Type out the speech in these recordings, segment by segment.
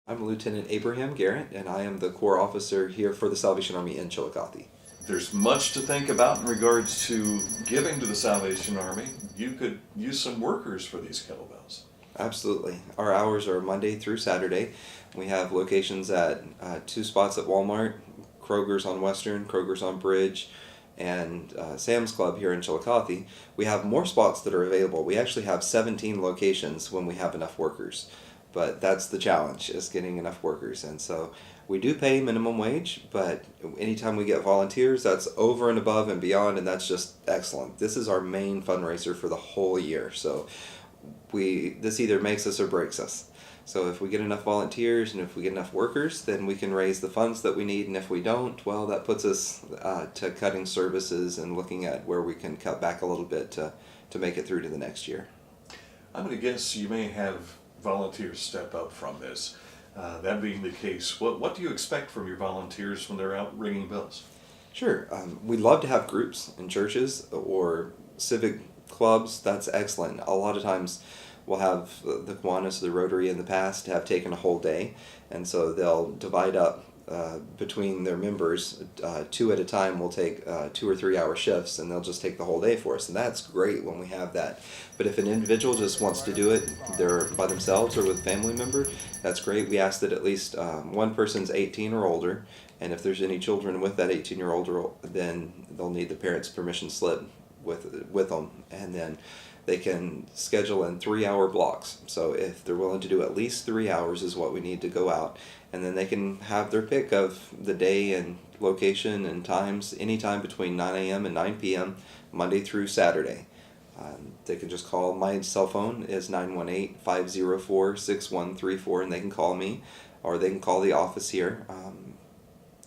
I'm Lieutenant Abraham Garrett, and I am the Corps Officer here for the Salvation Army in Chillicothe. There's much to think about in regards to giving to the Salvation Army. You could use some workers for these kettlebells. Absolutely. Our hours are Monday through Saturday. We have locations at two spots at Walmart, Kroger's on Western, Kroger's on Bridge, and Sam's Club here in Chillicothe. We have more spots that are available. We actually have 17 locations when we have enough workers. But that's the challenge, is getting enough workers. And so we do pay minimum wage, but anytime we get volunteers, that's over and above and beyond, and that's just excellent. This is our main fundraiser for the whole year. So this either makes us or breaks us. So if we get enough volunteers and if we get enough workers, then we can raise the funds that we need. And if we don't, well, that puts us to cutting services and looking at where we can cut back a little bit to make it through to the next year. I'm going to guess you may have volunteers step up from this. That being the case, what do you expect from your volunteers when they're out ringing bells? Sure. We'd love to have groups in churches or civic clubs. That's excellent. A lot of times we'll have the Kiwanis, the Rotary in the past have taken a whole day, and so they'll divide up between their members. Two at a time will take 2 or 3 hour shifts, and they'll just take the whole day for us, and that's great when we have that. But if an individual just wants to do it, they're by themselves or with a family member, that's great. We ask that at least one person's 18 or older, and if there's any children with that 18-year-old, then they'll need the parents' permission slip with them, and then they can schedule in 3-hour blocks. So if they're willing to do at least 3 hours is what we need to go out, and then they can have their pick of the day and location and times, anytime between 9 a.m. and 9 p.m. Monday through Saturday. They can just call. My cell phone is 918-504-6134, and they can call me, or they can call the office here,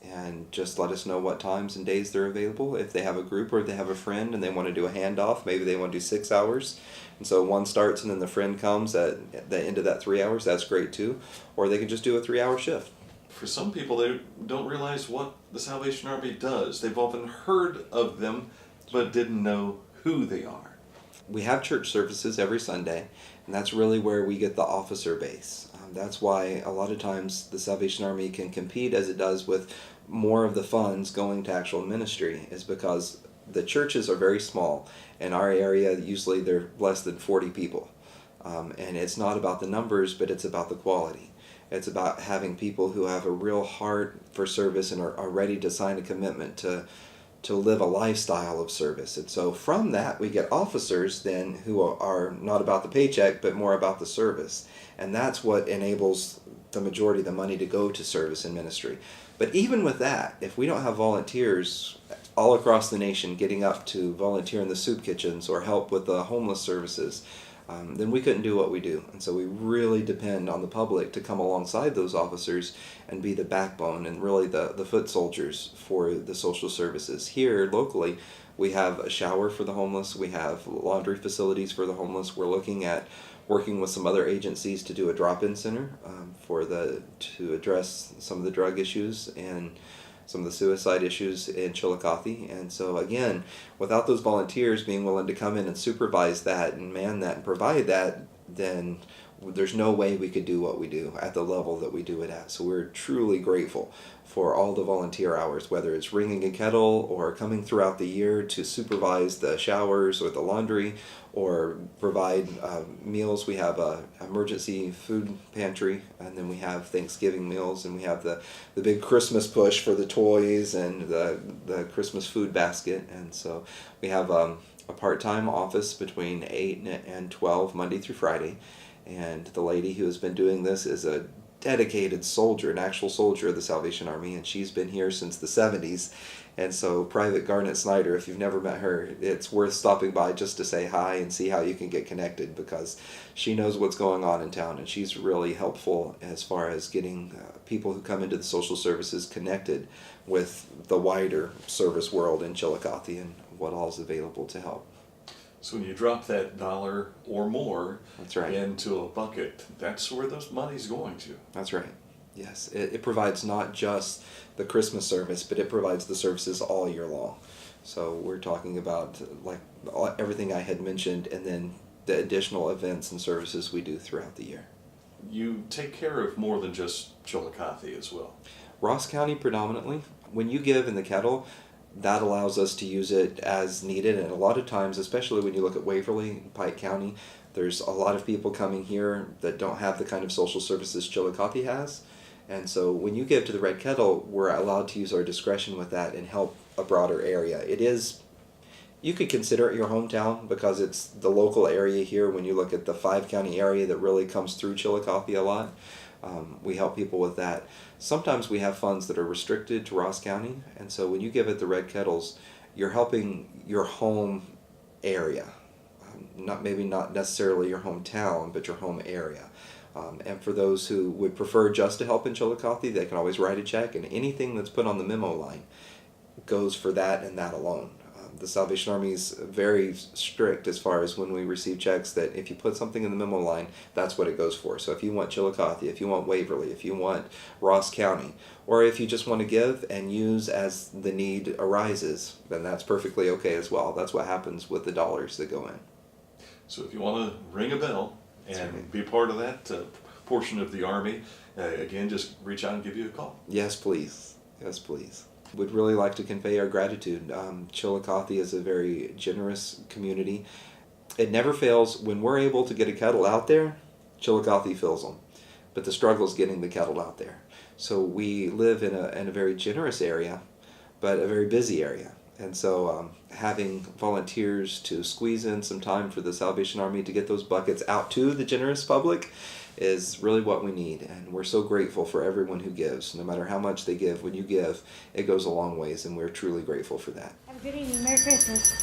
and just let us know what times and days they're available. If they have a group or if they have a friend and they want to do a handoff, maybe they want to do 6 hours, and so one starts and then the friend comes at the end of that 3 hours, that's great too. Or they can just do a 3-hour shift. For some people, they don't realize what the Salvation Army does. They've often heard of them, but didn't know who they are. We have church services every Sunday, and that's really where we get the officer base. That's why a lot of times the Salvation Army can compete as it does with more of the funds going to actual ministry, is because the churches are very small. In our area, usually they're less than 40 people. And it's not about the numbers, but it's about the quality. It's about having people who have a real heart for service and are ready to sign a commitment to live a lifestyle of service. And so from that, we get officers then who are not about the paycheck, but more about the service. And that's what enables the majority of the money to go to service and ministry. But even with that, if we don't have volunteers all across the nation getting up to volunteer in the soup kitchens or help with the homeless services, then we couldn't do what we do. And so we really depend on the public to come alongside those officers and be the backbone and really the foot soldiers for the social services. Here locally, we have a shower for the homeless, we have laundry facilities for the homeless. We're looking at working with some other agencies to do a drop-in center to address some of the drug issues and some of the suicide issues in Chillicothe. And so again, without those volunteers being willing to come in and supervise that and man that and provide that, then there's no way we could do what we do at the level that we do it at. So we're truly grateful for all the volunteer hours, whether it's ringing a kettle or coming throughout the year to supervise the showers or the laundry or provide meals. We have a emergency food pantry, and then we have Thanksgiving meals, and we have the big Christmas push for the toys and the Christmas food basket. And so we have a part-time office between 8 and 12 Monday through Friday. And the lady who has been doing this is a dedicated soldier, an actual soldier of the Salvation Army, and she's been here since the 70s. And so Private Garnet Snyder, if you've never met her, it's worth stopping by just to say hi and see how you can get connected, because she knows what's going on in town, and she's really helpful as far as getting people who come into the social services connected with the wider service world in Chillicothe and what all is available to help. So when you drop that dollar or more That's right. into a bucket, that's where those money's going to. That's right. Yes, it provides not just the Christmas service, but it provides the services all year long. So we're talking about everything I had mentioned, and then the additional events and services we do throughout the year. you take care of more than just Chillicothe as well. Ross County predominantly. When you give in the kettle, that allows us to use it as needed, and a lot of times, especially when you look at Waverly, Pike County, there's a lot of people coming here that don't have the kind of social services Chillicothe has. And so when you give to the Red Kettle, we're allowed to use our discretion with that and help a broader area. It is, you could consider it your hometown because it's the local area here. When you look at the 5-county area that really comes through Chillicothe a lot, we help people with that. Sometimes we have funds that are restricted to Ross County, and so when you give it the Red Kettles, you're helping your home area. Not necessarily your hometown, but your home area. And for those who would prefer just to help in Chillicothe, they can always write a check, and anything that's put on the memo line goes for that and that alone. The Salvation Army is very strict as far as when we receive checks that if you put something in the memo line, that's what it goes for. So if you want Chillicothe, if you want Waverly, if you want Ross County, or if you just want to give and use as the need arises, then that's perfectly okay as well. That's what happens with the dollars that go in. So if you want to ring a bell and be part of that portion of the Army, again, just reach out and give you a call. Yes, please. Yes, please. Would really like to convey our gratitude. Chillicothe is a very generous community. It never fails. When we're able to get a kettle out there, Chillicothe fills them. But the struggle is getting the kettle out there. So we live in a very generous area, but a very busy area. And so having volunteers to squeeze in some time for the Salvation Army to get those buckets out to the generous public is really what we need. And we're so grateful for everyone who gives. No matter how much they give, when you give, it goes a long ways, and we're truly grateful for that. Have a good evening. Merry Christmas.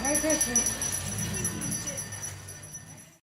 Merry Christmas.